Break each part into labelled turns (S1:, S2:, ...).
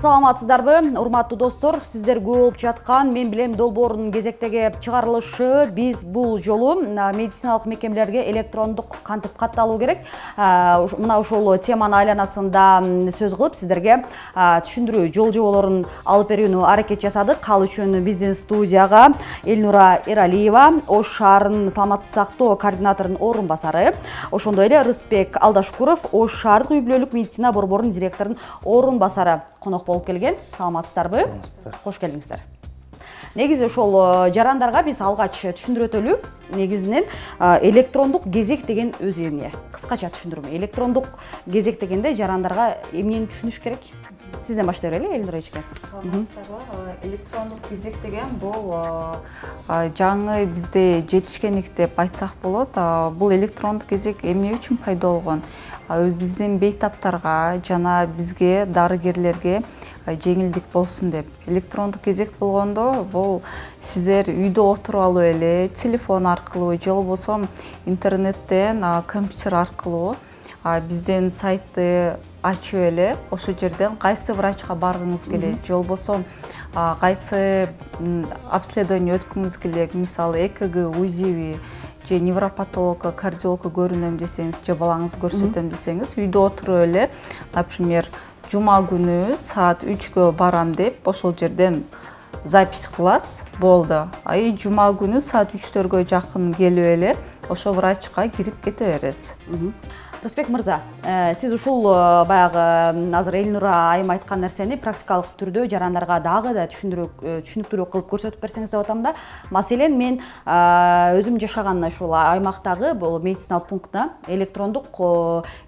S1: Саламатсыздарбы, урматтуу достор, сиздер көп болуп жаткан Мен билем долбоорунун кезектеги чыгарылышы. Биз бул жолу медициналык мекемелерге электрондук кантип катталуу керек, мына ушул теманын айланасында сөз кылып сиздерге түшүндүрүү жол жоболорун алып берүүнү аракет жасадык. Ал үчүн биздин студияга Элнура Эралиева, Ош шаарынын саламаттык сактоо координаторунун орун басары, ошондой эле Рыспек Алдашкуров, Ош шаардык үй-бүлөлүк медицина борборунун директорунун орун басары конок болуп келген. Саламатсыздарбы? Кош келиңиздер. Негизи ошол жарандарга биз алгач түшүндүрө өтөлү. Негизинен электрондук кезек деген өзү эмне? Кыскача түшүндүрмө. Электрондук кезек дегенде жарандарга эмнени түшүнүш керек? Сизден баштай берели, Элнура эчке.
S2: Саламатсыздарбы? Электрондук кезек деген бул жаңы бизде жетишкендик деп айтсак болот. Бул электрондук кезек эмне үчүн пайда болгон? Биздин бейтаптарга жана бизге дарыгерлерге жеңилдик болсун деп. Электрондук кезек болгондо бул сиздер үйдө отуруп алып эле телефон аркылуу же болбосо интернеттен компьютер аркылуу биздин сайтты ачып эле ошол жерден кайсы врачка баргыңыз келет же болбосо кайсы обследование өткөнгүңүз келет, мисалы ЭКГ, УЗИ же невропатолог, кардиолог көрүнөм десеңиз же балаңызды көрсөтөм десеңиз, үйдө отуруп эле, например, жума күнү саат 3-кө барам деп ошол жерден запись кыласыз, болду. Жума күнү саат 3-төргө жакын келип эле ошол врачка кирип кете бересиз.
S1: Рыспек мырза, сиз ушул баягы азыр Элнура айым айткан нерсени практикалык түрдө жарандарга дагы да түшүнүктүүрөөк кылып көрсөтүп берсеңиз деп атам да. Маселен, мен өзүм жашаган ушул аймактагы бул медициналык пунктта электрондук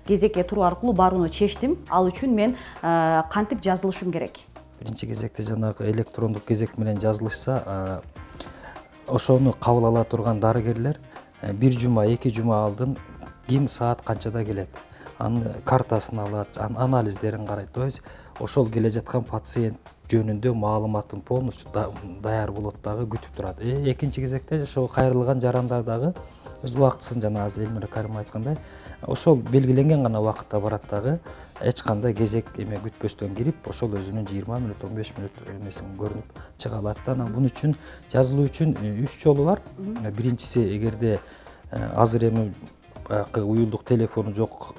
S1: кезекке туруу аркылуу барууну чечтим. Ал үчүн мен кантип жазылышым керек?
S3: Биринчи кезекте жанагы электрондук кезек менен жазылышса, ошону кабыл ала турган дарыгерлер 1 жума, 2 жума алдын ким саат канчада келет, анын картасын алат, анализдерин карайт. То есть ошол келе жаткан пациент жөнүндө маалыматын полностью даяр болот дагы күтүп турат. Экинчи кезекте ошол кайрылган жарандар дагы өз убактысын жана азыр Элнура Карим айткандай, ошол белгиленген гана убакытта барат дагы, эч кандай кезек эме күтпөстөн кирип, ошол өзүнүн 20 мүнөт, 15 мүнөт эмесин көрүнүп чыга алат да. Бунун үчүн жазылуу үчүн 3 жолу бар. Биринчиси, эгерде азыр эми уюлдук телефону жок,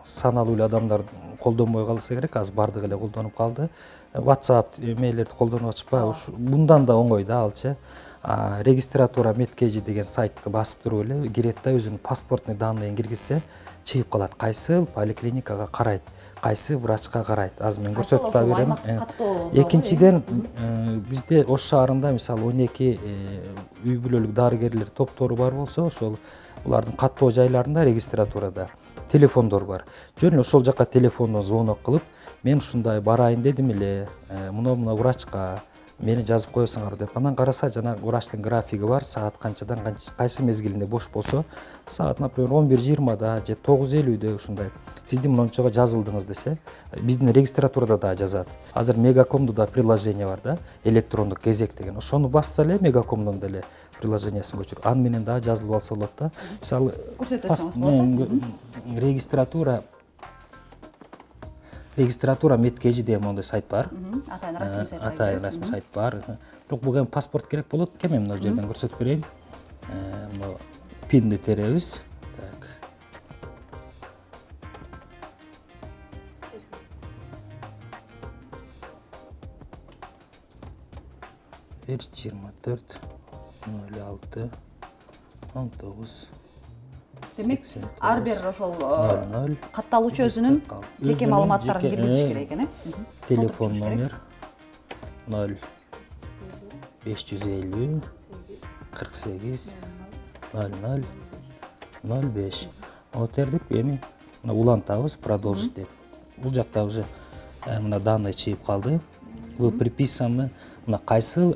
S3: саналуу эле адамдар колдонбой калса керек, азыр бардыгы эле колдонуп калды. WhatsApp эмелерди колдонуп атышпайбы? Мындан да оңой да алчы. Регистратура Медкейжи деген сайтты басып туруп эле кирет да, өзүнүн паспортный данныйын киргизсе, чыгып калат кайсы клиникага карайт, кайсы врачка карайт. Азыр мен көрсөтүп да берем. Экинчиден, бизде Ош шаарында мисалы 12 үй-бүлөлүк дарыгерлер топтору бар болсо, ошол улардын каттоо жайларында регистратурада телефондор бар. Жөн эле ошол жака телефондон звонок кылып, мен ушундай барайын дедим эле, мына врачка мени жазып коесуңар деп. Анан караса, жана врачтын графиги бар, саат канчадан кайсы мезгилинде бош болсо, саат, например, 11:20да же 9:50де ушундай сиздин мончого жазылдыңыз десе, биздин регистратурада да жазат. Азыр Мегакомдо да приложение бар да, электрондук кезек деген. Ошону басса эле Мегакомдон деле приложениясын көчүрүп, аны менен да жазылып алса болот да. Мисалы, регистратура Медкейжи деген мондой сайт бар. Атайын расмий сайт бар. Бирок буга эми паспорт керек болот экен, мен мына жерден көрсөтүп берейин. Мына пинди теребиз. Так. 24 06 19.
S1: Демек, ар бир ошол катталуучу өзүнүн жеке маалыматтарын киргизиш керек экен,
S3: Телефон номер 0 550 48 00 05. Отердик, эми улантабыз, продолжить деп. Бул жакта уже мына данный чыгып калды. Вы приписаны мына кайсы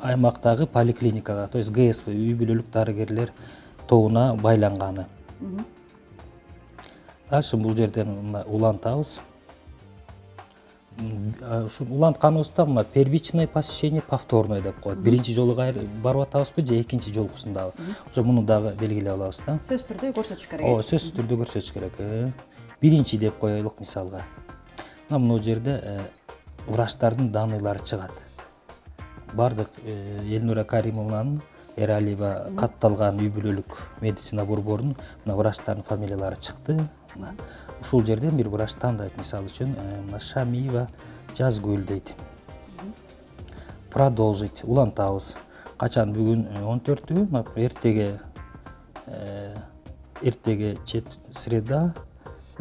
S3: аймактагы поликлиникага, то есть ГСВ, үй-бүлөлүк дарыгерлер тобуна байланганы. Дальше бул жерден улантабыз. Ушу улантканыбызда мына первичное посещение, повторное деп коет. Биринчи жолу барып атабызбы же экинчи жолкусундабы? Уже муну дагы белгилеп алабыз да.
S1: Сөзсүз түрдө көрсөтүш керек.
S3: Сөзсүз түрдө көрсөтүш керек. Биринчи деп коелук мисалга. Мына бул жерде врачтардын даныйлары чыгат. Бардык Элнура Каримовнанын Эралиева катталган үй бүлөлүк медицина борборунун мына врачтардын фамилиялары чыкты. Ушул жерден бир врач тандайт, мисалы үчүн мына Шамиева Жазгүл дейт. Продолжить, улантабыз. Качан бүгүн 14-түү, эртеге среда,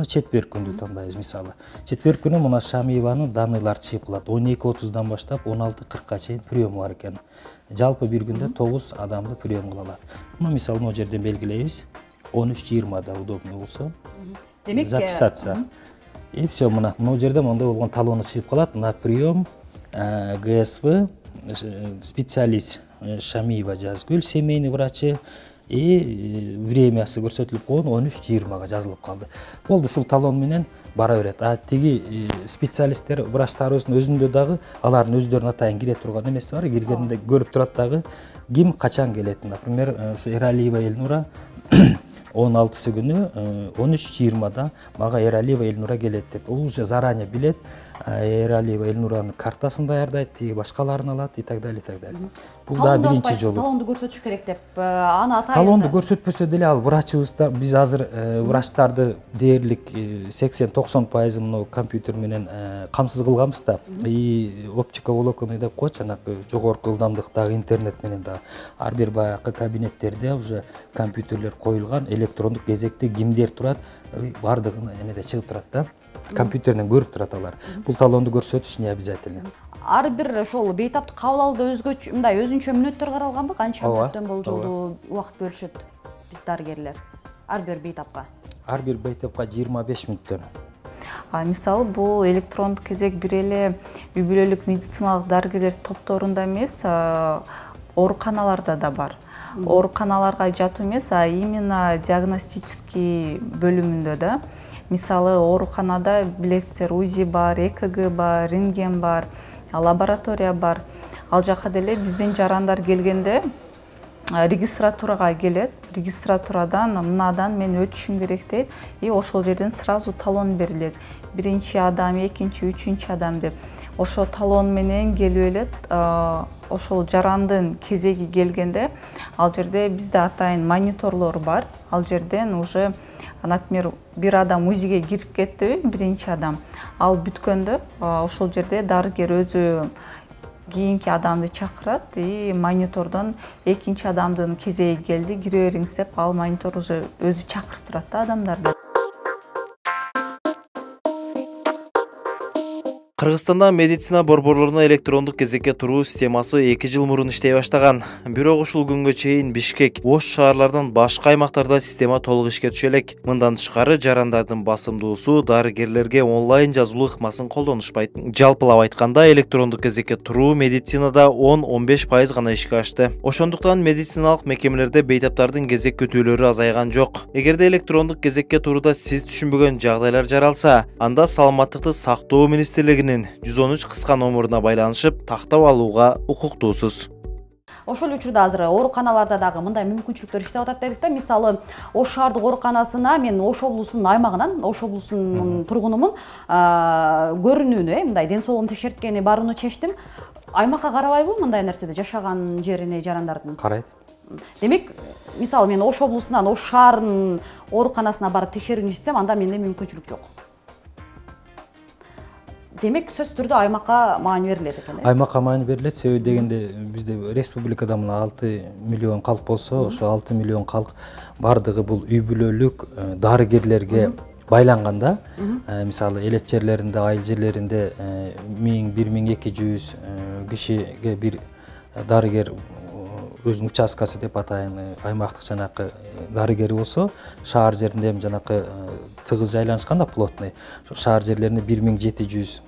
S3: четверг күндү тандайбыз мисалы. Четверг күнү мына Шамиеванын даныйлары чыйпылат. 12:30-дан баштап 16:40-ка чейин прием бар экен. Жалпы бир күндө 9 адамды прием кыла алат. Мына мисалы могу жерден белгилейбиз. 13:20да удобный болсо. Демек записаться. И все, мына могу жерде мондай болгон талону чыйып калат. На прием ГСВ специалист Шамиева Жазгүл, семейный врачы, и времясы көрсөтүлүп койгон 13:20-га жазылып калды. Болду, ушул талон менен бара берет. А тиги специалисттер, врачтарыбыздын өзүндө дагы алардын өздөрүнүн атайын кире турган эмеси бар. Киргенде көрүп турат дагы ким качан келет. Например, ушу Эралиева Элнура 16-сы күнү 13:20-да мага Эралиева Элнура келет деп. Ол уже заранее билет. Эралиева Элнуранын картасын даярдайт, башкаларын алат и так далее, и так далее. Бул да биринчи жолу.
S1: Талонду көрсөтүш керек деп, аны атайын.
S3: Талонду көрсөтпөсө деле ал врачыбызда биз азыр врачтарды дээрлик 80-90% мына компьютер менен камсыз кылганбыз да. И оптика волоконный деп коет, жанагы жогорку ылдамдыктагы интернет менен да. Ар бир баягы кабинеттерде уже компьютерлер коюлган, электрондук кезекте кимдер турат, бардыгын эмеде чыгып турат да. Компьютерден көрүп турат алар. Бул талонду көрсөтүш не обязательно.
S1: Ар бир ошол бейтаптык кабыл алууда өзүнчө мүнөттөр каралганбы? Канча мүнөттөн болжолдуу убакыт бөлүшөт биз дарыгерлер ар бир бейтапка? Ар
S3: бир бейтапка 25 мүнөттөн.
S2: Мисалы бул электрондук кезек бир эле үй бүлөлүк медициналык дарыгерлер топторунда эмес, ооруканаларда да бар. Ооруканаларга жатуу эмес, а именно диагностический бөлүмүндө да. Мисалы ооруканада билесиздер, УЗИ бар, ЭКГ бар, рентген бар, лаборатория бар. Ал жака деле биздин жарандар келгенде регистратурага келет. Регистратурадан мынадан мен өтүшүм керек дейт. И ошол жерден сразу талон берилет. Биринчи адам, экинчи, үчүнчү адам деп. Ошол талон менен келип элет. Ошол жарандын кезеги келгенде ал жерде бизде атайын мониторлор бар. Ал жерден уже, например, бир адам УЗИге кирип кетти, биринчи адам. Ал бүткөндө ошол жерде дарыгер өзү кийинки адамды чакырат и монитордон экинчи адамдын кезеги келди, кире бериңиз деп ал монитор уже өзү чакырып турат да адамдарды.
S4: Кыргызстанда медицина борборлоруна электрондук кезекке туруу системасы 2 жыл мурун иштей баштаган. Бирок ушул күнгө чейин Бишкек, Ош шаарлардан башка аймактарда система толук ишке түшө элек. Мындан тышкары жарандардын басымдуусу дарыгерлерге онлайн жазылуу ыкмасын колдонушпайт. Жалпылап айтканда электрондук кезекке туруу медицинада 10-15% гана ишке ашты. Ошондуктан медициналык мекемелерде бейтаптардын кезек күтүүлөрү азайган жок. Эгерде электрондук кезекке турууда сиз түшүнбөгөн жагдайлар жаралса, анда саламаттыкты сактоо министрлигинин 113 кыска номуруна байланышып тактап алууга укуктуусуз.
S1: Ошол учурда азыр ооруканаларда дагы мындай мүмкүнчүлүктөр иштеп атат дедик да. Мисалы, Ош шаардык ооруканасына мен Ош облусунун аймагынан, Ош облусунун тургунумун, көрүнүүнү, мындай ден соолугун текшерткени барууну чечтим. Аймакка карабайбы мындай нерседе жашаган жерине жарандардын?
S3: Карайт.
S1: Демек, мисалы мен Ош облусунан Ош шаарынын ооруканасына барып текшерүүнү ичсем, анда менде мүмкүнчүлүк жок. Демек, сөз түрдө аймакка маани берилет экен.
S3: Аймакка маани берилет, себеби дегенде бизде республикада мына 6 миллион калк болсо, ошо 6 миллион калк бардыгы бул үй бүлөлүк дарыгерлерге байланганда, мисалы элет жерлеринде, айыл жерлеринде 1000-1200 кишиге бир дарыгер өзүнүн участкасы деп атайын аймактык жанакы дарыгери болсо, шаар жеринде эми жанакы тыгыз жайланышкан да плотный. Шаар жерлеринде 1700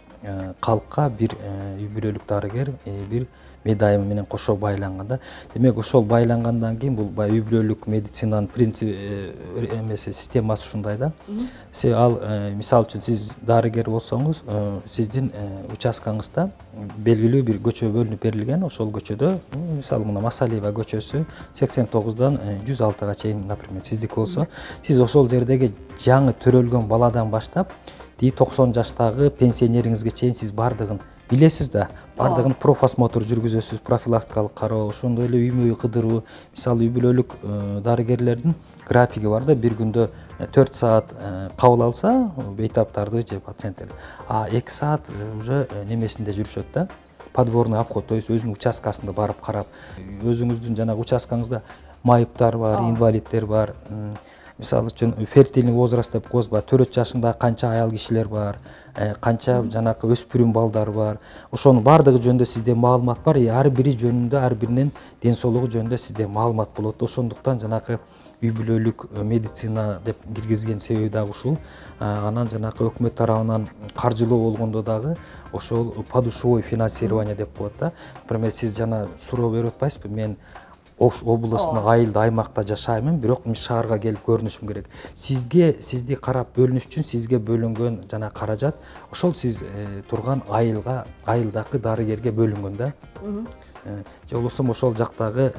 S3: калкка бир үй бүлөлүк дарыгер, бир медайым менен кошо байланганда. Демек, ошол байлангандан кийин бул үй бүлөлүк медицинанын принцип эмеси системасы ушундай да. Ал мисалы үчүн сиз дарыгер болсоңуз, сиздин участкаңызда белгилүү бир көчө бөлүнүп берилген. Ошол көчөдө, мисалы мына Масалиева көчөсү 89-дан 106-га чейин, например, сиздики болсо, сиз ошол жердеги жаңы төрөлгөн баладан баштап 90 жаштагы пенсионериңизге чейин сиз бардыгын билесиз да, бардыгын профосмотр жүргүзөсүз, профилактикалык кароо, ошондой эле үй кыдыруу. Мисалы үй бүлөлүк дарыгерлердин графиги бар да, бир күндө 4 саат кабыл алса бейтаптарды же пациенттерди, а 2 саат уже немесинде жүрүшөт да, подворный обход, то есть өзүнүн участкасында барып карап, өзүңүздүн жанагы участкаңызда майыптар бар, инвалидтер бар, мисалы үчүн фертильный возраст деп коебуз, 4 жашында канча аял кишилер бар, канча жанакы өспүрүм балдар бар, ошонун бардыгы жөнүндө сизде маалымат бар, ар бири жөнүндө, ар биринин ден соолугу жөнүндө сизде маалымат болот. Ошондуктан жанакы үй бүлөлүк медицина деп киргизген себеби дагы ушул. Анан жанакы өкмөт тарабынан каржылоо болгондо дагы ошол подушевой финансирование деп коет да. Например, сиз жана суроо берип атпайсызбы, мен Ош областында айылда аймакта жашаймын, бирок мен шаарга келип көрүнүшүм керек. Сизди карап бөлүнүш үчүн сизге бөлүнгөн жана каражат ошол сиз турган айылдагы дарыгерге бөлүнгөн да. Же болбосо ошол жактагы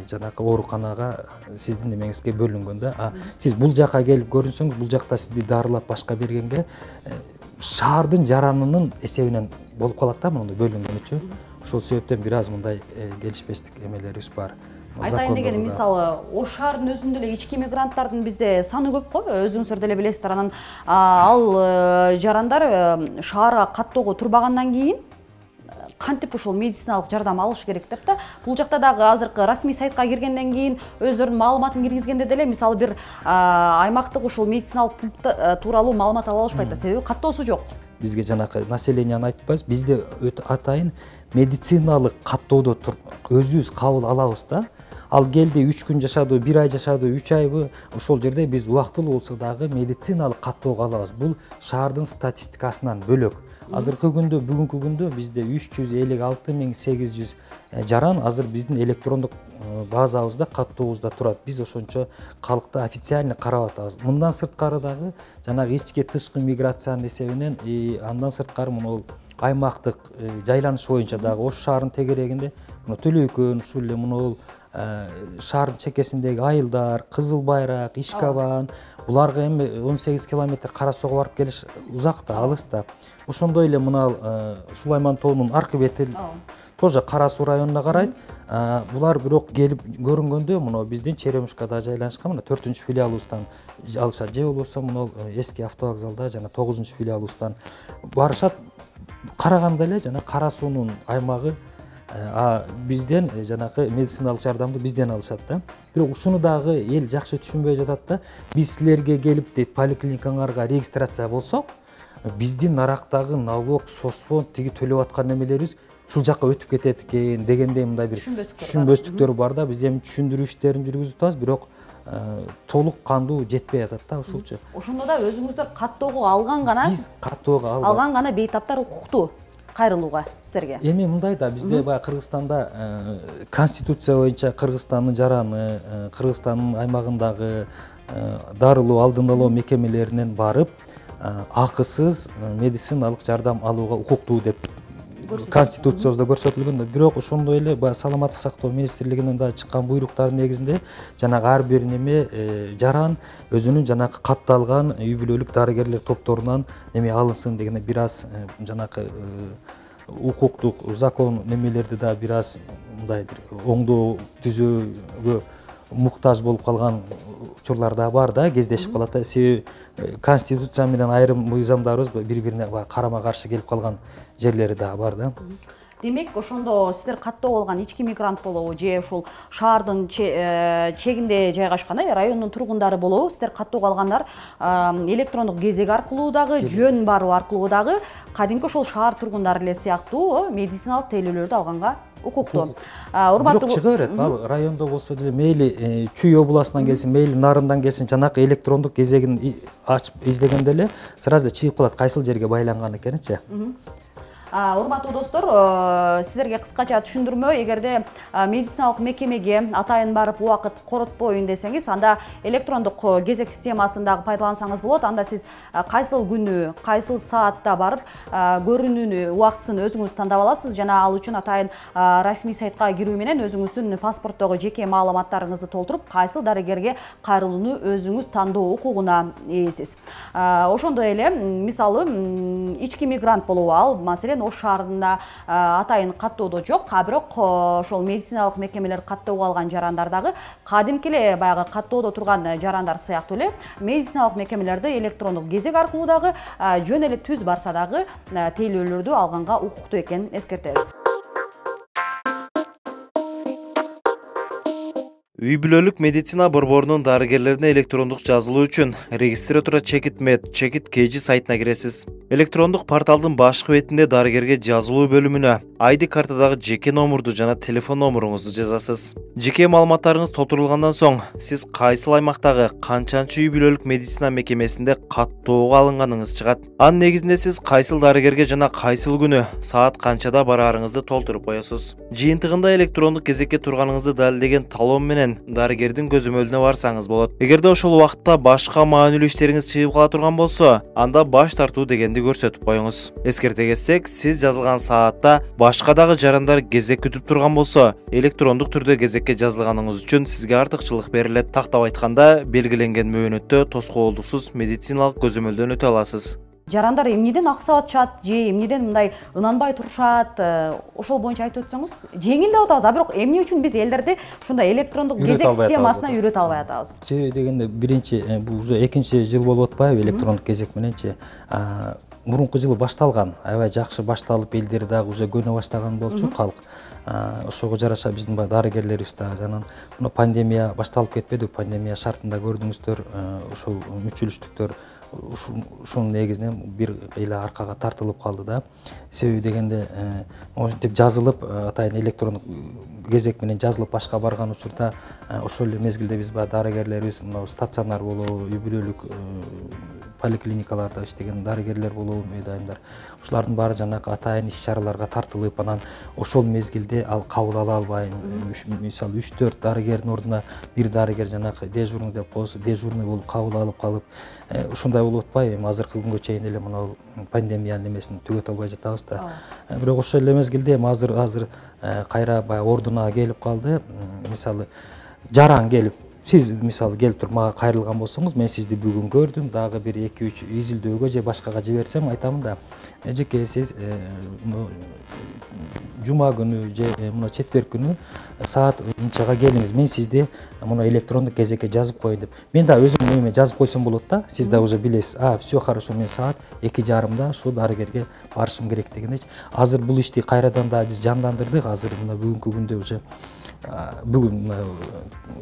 S3: жанакы ооруканага сиздин немеңизге бөлүнгөн да. Сиз бул жака келип көрүнсөңүз, бул жакта сизди дарылап башка бергенге шаардын жаранынын эсебинен болуп калат да, мындай бөлүнгөнүчө. Ошол себептен бир аз мындай келишпестик эмелерибиз бар.
S1: Айтайын дегени, мисалы, Ош шаарынын өзүндө эле ички мигранттардын бизде саны көп го, өзүңүздөр деле билесиздер. Анан ал жарандар шаарга каттоого турбагандан кийин кантип ошол медициналык жардам алыш керек деп да. Бул жакта дагы азыркы расмий сайтка киргенден кийин өздөрүнүн маалыматын киргизгенде деле, мисалы, бир аймактык ошол медициналык пункт тууралуу маалымат ала алышпайт да, себеби каттоосу жок.
S3: Бизге жанакы населенияны айтып атпайбыз, бизде атайын медициналык каттоодо өзүбүз кабыл алабыз да. Ал келди 3 күн жашады, 1 ай жашады, 3 айбы, ошол жерде биз убактылуу болсо дагы медициналык каттоого алабыз. Бул шаардын статистикасынан бөлөк. Азыркы күндө, бүгүнкү күндө бизде 356.800 жаран азыр биздин электрондук базабызда, каттообузда турат. Биз ошончо калкты официально карап атабыз. Мындан сырткары дагы жанагы ички тышкы миграциянын эсебинен, андан сырткары мына аймактык жайланыш боюнча дагы Ош шаарынын тегерегинде Төлөйкөн, ушул эле мына шаардын чекесиндеги айылдар, Кызыл Байрак, Ишкабан, буларга эми 18 километр Кара Суга барып келиш узак да, алыс да. Ошондой эле мына Сулайман тоонун аркы бети тоже Кара Суу районуна карайт. Булар бирок келип көрүнгөндө мына биздин Черемушкада жайланышкан мына 4-үнчү филиалыбыздан алышат, же болбосо мына эски автовокзалда жана 9-унчу филиалыбыздан барышат. Караганда эле жана Кара Суунун аймагы бизден жанакы медициналык жардамды бизден алышат да. Бирок ушуну дагы эл жакшы түшүнбөй жатат да. Биз силерге келип дейт поликлиникаңарга регистрация болсок, биздин нарактагы налог, сосфон, тиги төлөп аткан немелерибиз ушул жакка өтүп кетет экен дегендей мындай бир түшүнбөстүктөр бар да. Биз эми түшүндүрүү иштерин жүргүзүп атабыз, бирок толук кандуу жетпей атат да, ушулчу.
S1: Ошондо да өзүңүздөр каттоого алган гана,
S3: биз каттоого
S1: алган гана бейтаптар укуктуу кайрылууга сиздерге.
S3: Эми мындай да, бизде баягы Кыргызстанда конституция боюнча Кыргызстандын жараны, Кыргызстандын аймагындагы дарылоо алдын алуу мекемелеринен барып акысыз медициналык жардам алууга укуктуу деп конституциябызда көрсөтүлгөн да. Бирок ошондой эле баягы саламаттык сактоо министрлигинин да чыккан буйруктардын негизинде жанагы ар бир неме жаран өзүнүн жанакы катталган үй бүлөлүк дарыгерлер топторунан неме алынсын деген бир аз жанакы укуктук закон немелерди да бир аз мындай бир оңдоо түзүүгө муктаж болуп калган учурлар да бар да, кездешип калат да. Себеби конституция менен айрым мыйзамдарыбыз бири-бирине карама каршы келип калган жерлери да бар да.
S1: Демек, ошондо сиздер каттоо болгон ички мигрант болобу же ушул шаардын чегинде жайгашкан райондун тургундары болобу, сиздер каттоого алгандар электрондук кезек аркылуу дагы, жөн баруу аркылуу дагы кадимки ошол шаар тургундары эле сыяктуу медициналык тейлөөлөрдү алганга укуктуу.
S3: Бирок чыга берет. Ал райондо болсо деле мейли Чүй областынан келсин, мейли Нарындан келсин, жанакы электрондук кезегин ачып издегенде эле сразу чыгып калат кайсыл жерге байланган экеничи.
S1: Урматтуу достор, сиздерге кыскача түшүндүрмө, эгерде медициналык мекемеге атайын барып убакыт коротпоюн десеңиз, анда электрондук кезек системасын дагы пайдалансаңыз болот. Анда сиз кайсыл күнү, кайсыл саатта барып көрүнүүнү, убактысын өзүңүз тандап аласыз жана ал үчүн атайын расмий сайтка кирүү менен өзүңүздүн паспорттогу жеке маалыматтарыңызды толтуруп, кайсыл дарыгерге кайрылууну өзүңүз тандоо укугуна ээсиз. Ошондой эле, мисалы, ички мигрант болобу ал, маселен, менен Ош шаарында атайын каттоодо жок, а бирок ошол медициналык мекемелер каттоого алган жарандар дагы кадимки эле баягы каттоодо турган жарандар сыяктуу эле медициналык мекемелерде электрондук кезек аркылуу дагы жөн эле түз барса дагы тейлөөлөрдү алганга укуктуу экенин эскертебиз.
S4: Үй бүлөлүк медицина борборунун дарыгерлерине электрондук жазылуу үчүн регистратура Чекит Мед, Чекит KG сайтына киресиз. Электрондук порталдын башкы бетинде дарыгерге жазылуу бөлүмүнө ID картадагы жеке номурду жана телефон номуруңузду жазасыз. Жеке маалыматтарыңыз толтурулгандан соң, сиз кайсыл аймактагы канчанчы үй бүлөлүк медицина мекемесинде каттоого алынганыңыз чыгат. Анын негизинде сиз кайсыл дарыгерге жана кайсыл күнү саат канчада бараарыңызды толтуруп коесуз. Жыйынтыгында электрондук кезекке турганыңызды далилдеген талон менен дарыгердин көзөмөлүнө барсаңыз болот. Эгерде ошол убакытта башка маанилүү иштериңиз чыгып кала турган болсо, анда баш тартуу дегенди көрсөтүп коюңуз. Эскерте кетсек, сиз жазылган саатта башка дагы жарандар кезек күтүп турган болсо, электрондук түрдө кезекке жазылганыңыз үчүн сизге артыкчылык берилет. Тактап айтканда, белгиленген мөөнөттө тоскоолдуксуз медициналык көзөмөлдөн өтө аласыз.
S1: Жарандар эмнеден аксабатышат же эмнеден мындай ынанбай турушат, ошол боюнча айтып өтсөңүз. Жеңил деп атабыз, а бирок эмне үчүн биз элдерди ушундай электрондук кезек системасына үйрөтө албай атабыз?
S3: Себеби дегенде биринчи бул уже экинчи жыл болуп атпайбы электрондук кезек мененчи. Мурунку жылы башталган, аябай жакшы башталып, элдер дагы уже көнө баштаган болчу калк. Ошого жараша биздин дарыгерлерибиз дагы жанагы пандемия башталып кетпеди, пандемия шартында көрдүңүздөр, ушул мүчүлүштүктөр ушунун негизинен бир эле аркага тартылып калды да. Себеби дегенде ошентип жазылып, атайын электрондук кезек менен жазылып башка барган учурда ошол эле мезгилде биз дарыгерлерибиз мына стационар болобу, үй бүлөлүк поликлиникаларда иштеген дарыгерлер болобу, медайымдар. Ушулардын баары жанагы атайын иш-чараларга тартылып, анан ошол мезгилде ал кабыл ала албай, мисалы 3-4 дарыгердин ордуна бир дарыгер жанагы дежурный деп коесу, дежурный болуп кабыл алып калып, ушундай болуп атпайбы? Эми азыркы күнгө чейин эле мына пандемиянын эмесин түгөтө албай жатабыз да. Бирок ошол эле мезгилде азыр кайра баягы ордуна келип калды. Мисалы жаран келип, сиз мисалы келип туруп мага кайрылган болсоңуз, мен сизди бүгүн көрдүм, дагы бир 2-3 изилдөөгө же башкага жиберсем, айтамын да, эжеке сиз жума күнү же мына четверг күнү саат мынчага келиңиз, мен сизди мына электрондук кезекке жазып коеюн деп. Мен да өзүм неме жазып койсом болот да, сиз да уже билесиз. Всё хорошо, мен саат 2:30 ушул дарыгерге барышым керек дегендечи. Азыр бул ишти кайрадан да биз жандандырдык. Азыр мына бүгүнкү күндө уже бүгүн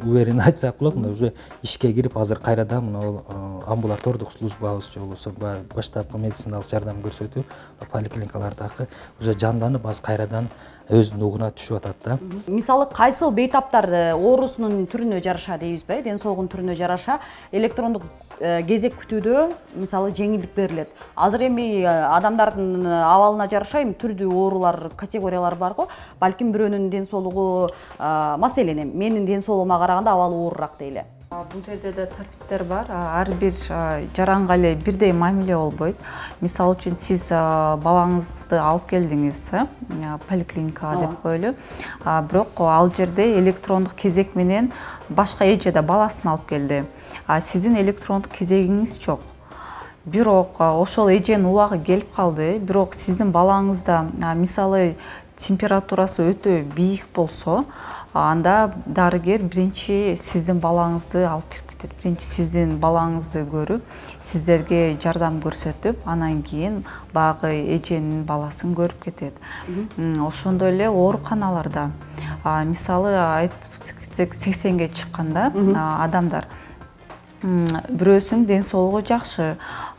S3: уверен айтсак болот, мына уже ишке кирип, азыр кайрадан мына амбулатордук службабыз же болбосо баштапкы медициналык жардам көрсөтүү поликлиникалардагы уже жанданып, азыр кайрадан өзүнүн угуна түшүп атат да.
S1: Мисалы кайсыл бейтаптар оорусунун түрүнө жараша дейбизби, ден соолугунун түрүнө жараша электрондук кезек күтүүдө мисалы жеңилдик берилет. Азыр эми адамдардын абалына жараша эми түрдүү оорулар, категориялар бар го. Балким бирөөнүн ден соолугу, маселен менин ден соолугума караганда абалы оорураак дейли.
S2: Бул жерде да тартиптер бар. Ар бир жаранга эле бирдей мамиле болбойт. Мисалы үчүн сиз балаңызды алып келдиңиз, поликлиникага деп коелу. Бирок ал жерде электрондук кезек менен башка эже да баласын алып келди. Сиздин электрондук кезегиңиз жок. Бирок ошол эженин убагы келип калды. Бирок сиздин балаңызда мисалы температурасы өтө бийик болсо, анда дарыгер биринчи сиздин балаңызды алып кирип кетет. Биринчи сиздин балаңызды көрүп, сиздерге жардам көрсөтүп, анан кийин багы эженин баласын көрүп кетет. Ошондой эле ооруканаларда мисалы айтып кетсек 80ге чыкканда адамдар бирөөсүнүн ден соолугу жакшы,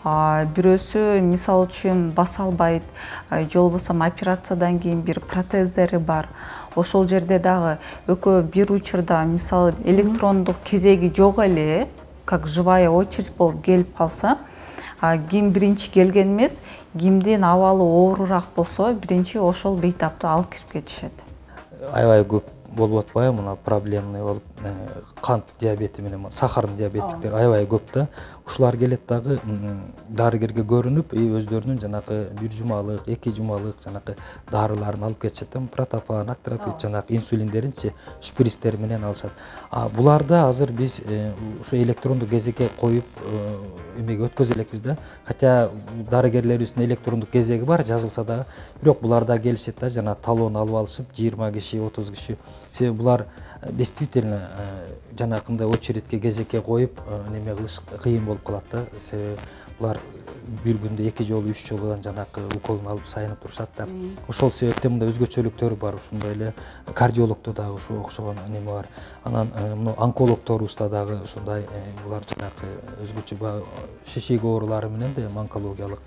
S2: бирөөсү мисалы үчүн баса албайт, же болбосо операциядан кийин бир протездери бар. Ошол жерде дагы экөө бир учурда мисалы электрондук кезеги жок эле, как живая очередь болуп келип калса, ким биринчи келген эмес, кимдин абалы оорураак болсо, биринчи ошол бейтапты алып кирип кетишет.
S3: Аябай көп болуп атпайбы, мына проблемный болуп, кант диабети менен сахарный диабеттиктер аябай көп да. Ушулар келет дагы дарыгерге көрүнүп, өздөрүнүн жанагы 1 жумалык, 2 жумалык жанагы дарыларын алып кетишет. Протофан, актропит, жанагы инсулиндеринчи шприцтер менен алышат. Буларда азыр биз ушу электрондук кезекке коюп эмеге өткөзө элекпиз да. Хотя дарыгерлерибиздин электрондук кезеги бар, жазылса дагы, бирок буларда келишет да, жана талон алып алышып, 20 киши, 30 киши. Себеби булар действительно жанакындай очередке кезекке коюп неме кылыш кыйын болуп калат да. Себеби булар бир күндө 2 жолу 3 жолудан жанакы уколун алып сайынып турушат да. Ошол себептен мындай өзгөчөлүктөр бар. Ушундай эле кардиологдо дагы ушу окшогон неме бар. Анан мына онкологторубузда дагы ушундай булар жанакы өзгөчө шишек оорулары менен де онкологиялык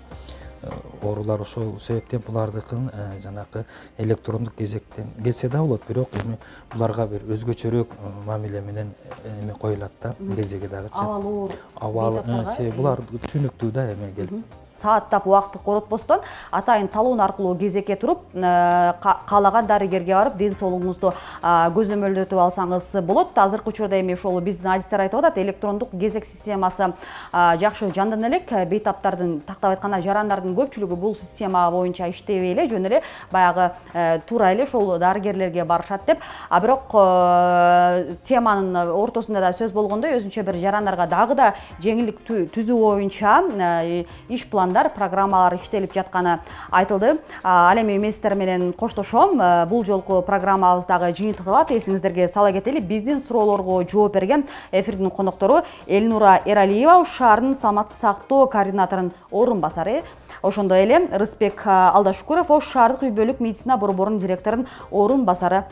S3: оорулар, ошол себептен булардыкын жанакы электрондук кезектен келсе да болот, бирок эми буларга бир өзгөчөрөөк мамиле менен эме коюлат да, кезеги дагычы. Абалы себеби булар түшүнүктүү да эме келип.
S1: Сааттап убакытты коротпостон атайын талон аркылуу кезекке туруп, каалаган дарыгерге барып, ден соолугуңузду көзөмөлдөтүп алсаңыз болот. Азыркы учурда эми ошол биздин адистер айтып атат, электрондук кезек системасы жакшы жандан элек. Бейтаптардын, тактап айтканда, жарандардын көпчүлүгү бул система боюнча иштебей эле, жөн эле баягы туура эле ошол дарыгерлерге барышат деп. Бирок теманын ортосунда да сөз болгондой, өзүнчө бир жарандарга дагы да жеңилдик түзүү боюнча иш пландар, программалар иштелип жатканы айтылды. Ал эми мен сиздер менен коштошом. Бул жолку программабыздагы жыйынтыкталат. Эсиңиздерге сала кетели, биздин суроолорго жооп берген эфирдин коноктору Элнура Эралиева, Ош шаарынын саламаттык сактоо координаторунун орун басары. Ошондой эле Рыспек Алдашукуров, Ош шаардык үй-бүлөлүк медицина борборунун директорунун орун басары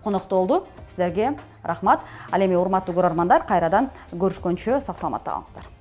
S1: конокто болду. Сиздерге рахмат. Ал эми урматтуу көрөрмандар, кайрадан көрүшкөнчө сак саламатта калыңыздар.